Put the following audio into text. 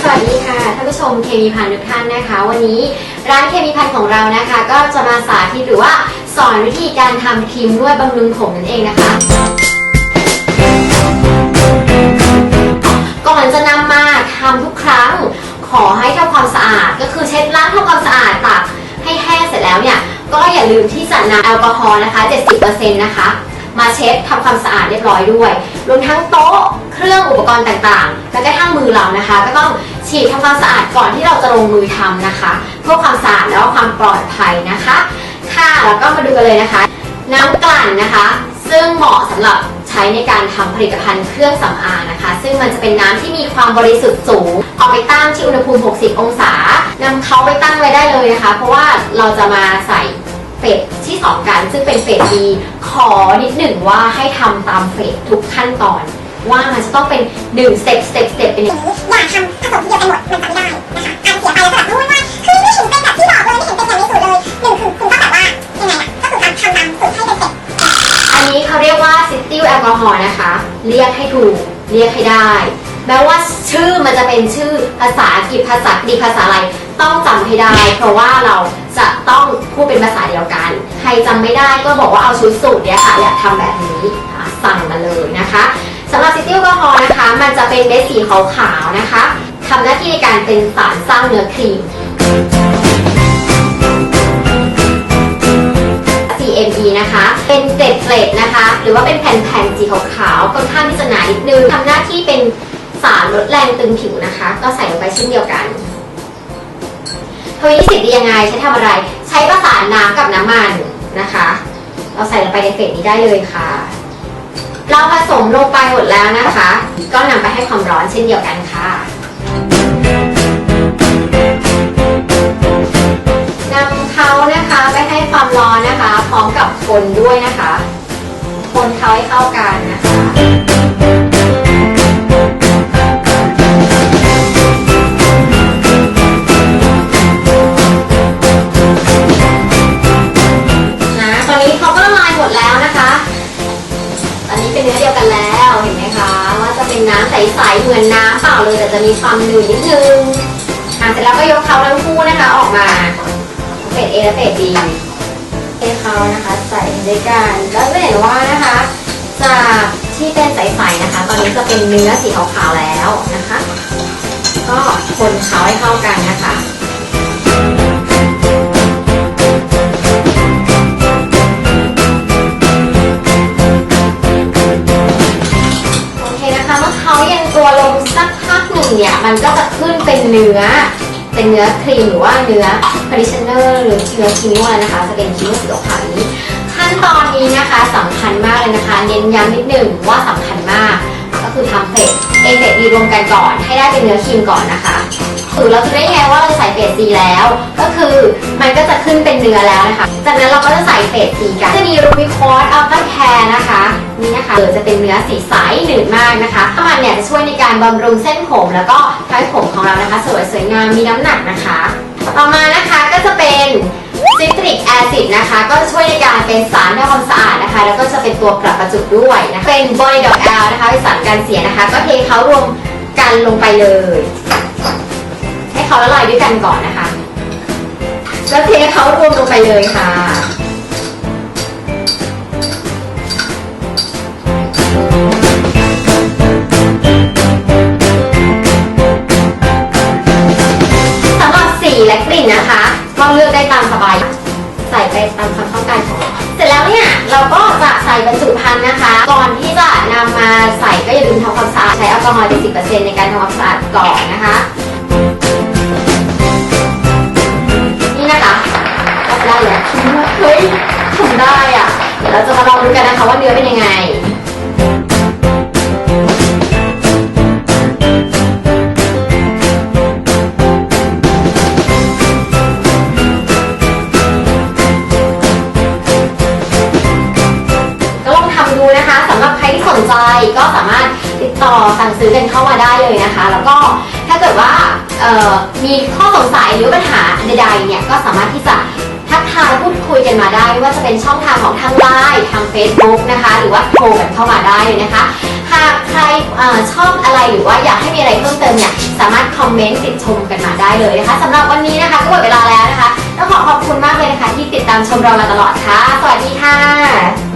สวัสดีค่ะท่านผู้ชมเคมีพันทุกท่านนะคะวันนี้ร้านเคมีพันของเรานะคะก็จะมาสาธิตหรือว่าสอนวิธีการทำครีมนวดบำรุงผมนั่นเองนะคะก่อนจะนำมาทำทุกครั้งขอให้ทำความสะอาดก็คือเช็ดล้างทำความสะอาดตากให้แห้งเสร็จแล้วเนี่ยก็อย่าลืมที่จะนำแอลกอฮอล์นะคะ 70% นะคะมาเช็ดทำความสะอาดเรียบร้อยด้วยรวมทั้งโต๊ะเครื่องอุปกรณ์ต่างๆแล้วก็ทั้งมือเรานะคะก็ต้องฉีดทำความสะอาดก่อนที่เราจะลงมือทำนะคะเพื่อความสะอาดและความปลอดภัยนะคะค่ะแล้วก็มาดูกันเลยนะคะน้ำกลั่นนะคะซึ่งเหมาะสำหรับใช้ในการทำผลิตภัณฑ์เครื่องสำอางนะคะซึ่งมันจะเป็นน้ำที่มีความบริสุทธิ์สูงเอาไปตั้งที่อุณหภูมิ 60 องศานำเขาไปตั้งไว้ได้เลยนะคะเพราะว่าเราจะมาใส่เฟสที่2กันซึ่งเป็นเฟส B ขอนิดหนึ่งว่าให้ทำตามเฟสทุกขั้นตอนว่ามันจะต้องเป็น1 สเต็ปเป็นอย่างนี้อย่าทำผสมทีเดียวกันหมดมันจะไม่ได้นะคะอันเสียไปแล้วก็แบบว่าคือไม่เห็นเป็นแบบที่บอกเลยไม่เห็นเป็นอย่างในสูตรเลยหนึ่งคือคุณต้องแบบว่ายังไงก็คือทำตามสูตรให้เป็นเสร็จอันนี้เขาเรียกว่าซิติลแอลกอฮอล์นะคะเรียกให้ถูกเรียกให้ได้แม้ว่าชื่อมันจะเป็นชื่อภาษาอังกฤษภาษาดีภาษาอะไรต้องจำให้ได้เพราะว่าเราจะต้องพูดเป็นภาษาเดียวกันใครจำไม่ได้ก็บอกว่าเอาชุดสูตรเนี่ยค่ะอยากทำแบบนี้สั่งมาเลยนะคะสำหรับซิติลแอลกอฮอล์นะคะมันจะเป็นเม็ดสีขาวๆนะคะทำหน้าที่ในการเป็นสารสร้างเนื้อครีม CME นะคะเป็นเกล็ดนะคะหรือว่าเป็นแผ่นๆสีขาวๆค่อนข้างที่จะหนานิดนึงทำหน้าที่เป็นสารลดแรงตึงผิวนะคะก็ใส่ลงไปเช่นเดียวกัน20ดียังไงใช้ทำอะไรใช้ประสานน้ำกับน้ำมันนะคะเราใส่ลงไปในเฟสนี้ได้เลยค่ะเราผสมลงไปหมดแล้วนะคะก็นำไปให้ความร้อนเช่นเดียวกันค่ะนำเขานะคะไปให้ความร้อนนะคะพร้อมกับคนด้วยนะคะคนเขาให้เข้ากันนะคะตอนนี้เขาก็ละลายหมดแล้วนะคะตอนนี้เป็นเนื้อเดียวกันแล้วเห็นไหมคะว่าจะเป็นน้ำใสๆเหมือนน้ำเปล่าเลยแต่จะมีความหนืดนิดนึงเสร็จแล้วก็ยกเขาทั้งคู่นะคะออกมาเฟส A และเฟส B ให้เขานะคะใส่ด้วยกันแล้วจะเห็นว่านะคะจากที่เป็นใสๆนะคะตอนนี้จะเป็นเนื้อสีขาวๆแล้วนะคะก็คนเขาให้เข้ากันนะคะโอเคนะคะเมื่อเขายังตัวลงสักพักหนึ่งเนี่ยมันก็จะขึ้นเป็นเนื้อครีมหรือว่าเนื้อ conditioner หรือเนื้อครีมนวดนะคะจะเป็นครีมนวดสีขาวนี้ขั้นตอนนี้นะคะสำคัญมากเลยนะคะเน้นย้ำนิดหนึ่งว่าสำคัญมากก็คือทำเฟส A เฟส B รวมกันก่อนให้ได้เป็นเนื้อครีมก่อนนะคะคือเราจะได้ไงว่าเราใส่เฟส C แล้วก็คือมันก็จะขึ้นเป็นเนื้อแล้วนะคะจากนั้นเราก็จะใส่เฟส C กันจะมี Rubicon Ultra Care นะคะนี่นะคะจะเป็นเนื้อสีใสหนืดมากนะคะถ้ามันเนี่ยจะช่วยในการบำรุงเส้นผมแล้วก็ทำให้ผมของเรานะคะสวยงามมีน้ำหนักนะคะต่อมานะคะก็จะเป็นซิตริกแอซิดนะคะก็จะช่วยในการเป็นสารทำความสะอาดนะคะแล้วก็จะเป็นตัวปรับประจุด้วยนะเป็นบอยดอกแอลนะคะเป็นสารกันเสียนะคะก็เทเขารวมกันลงไปเลยให้เขาละลายด้วยกันก่อนนะคะแล้วเทเขารวมลงไปเลยค่ะสำหรับสีและกลิ่นนะคะก็เลือกได้ตามสบายใส่ไปตามความต้องการของเราเสร็จแล้วเนี่ยเราก็จะใส่บรรจุภัณฑ์นะคะก่อนที่จะนำมาใส่ก็อย่าลืมทำความสะอาดใช้แอลกอฮอล์ 70% ในการทำความสะอาดก่อนนะคะนี่นะคะก็ได้แล้วเฮ้ยทำได้อ่ะเดี๋ยวเราจะมาลองดูกันนะคะว่าเนื้อเป็นยังไงสนใจก็สามารถติดต่อสั่งซื้อกันเข้ามาได้เลยนะคะแล้วก็ถ้าเกิดว่ามีข้อสงสัยหรือปัญหาใดๆเนี่ยก็สามารถที่จะทักทายพูดคุยกันมาได้ว่าจะเป็นช่องทางของทาง LINE ทาง Facebook นะคะหรือว่าโทรกันเข้ามาได้เลยนะคะหากใครชอบอะไรหรือว่าอยากให้มีอะไรเพิ่มเติมเนี่ยสามารถคอม เมนต์ติชมกันมาได้เลยนะคะสำหรับวันนี้นะคะก็หมดเวลาแล้วนะคะต้องขอบคุณมากเลยนะคะที่ติดตามชมเรามาตลอดค่ะสวัสดีค่ะ